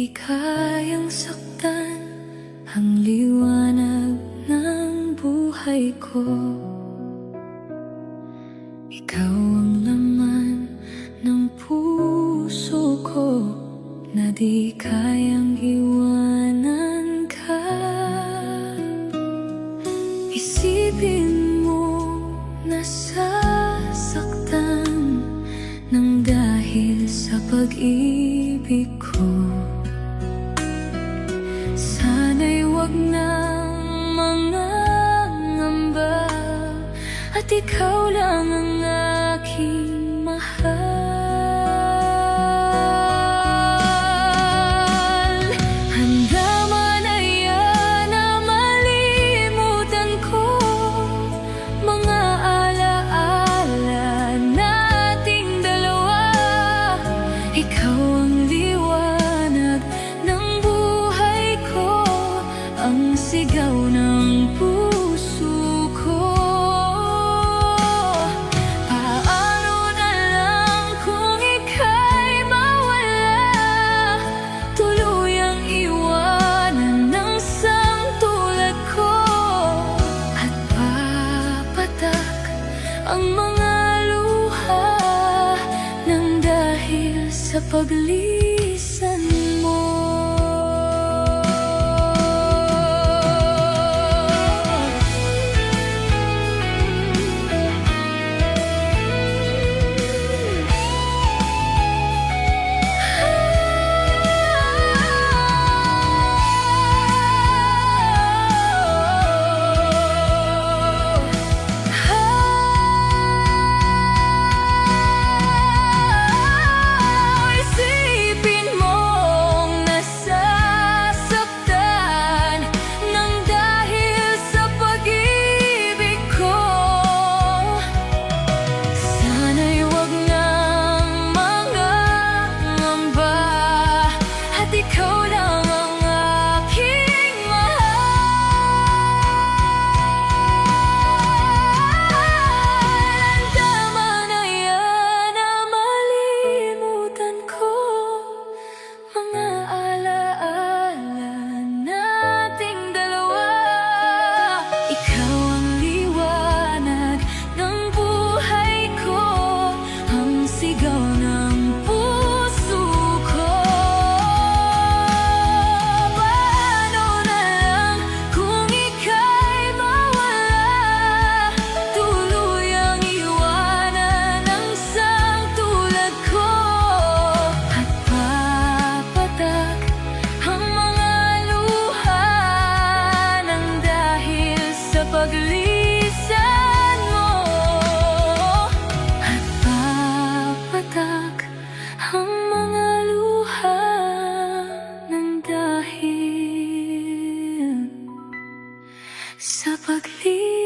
Di kayang saktan ang liwanag ng buhay ko. Ikaw ang laman ng puso ko na di kayang iwanan ka. Isipin mo nasasaktan nang dahil sa pag-ibig ko. Sana'y wag nang mangangamba at ikaw lang ang aking mahal. Handa man na yan na malimutan ko mga alaala nating dalawa. Ikaw ang liwanag ng buhay ko, ang sigaw ng puso ko. Paano na lang kung ika'y mawala, tuluyang iwanan ng sangtulad ko, at papatak ang mga luha nang dahil sa paglisan mo. Ikaw lang ang aking mahal. Tama na yan na malimutan ko mga alaala nating dalawa. Ikaw ang liwanag ng buhay ko, ang sigaw ng puso ko. Paglisan mo at papatak ang mga luha ng dahil sa paglisan.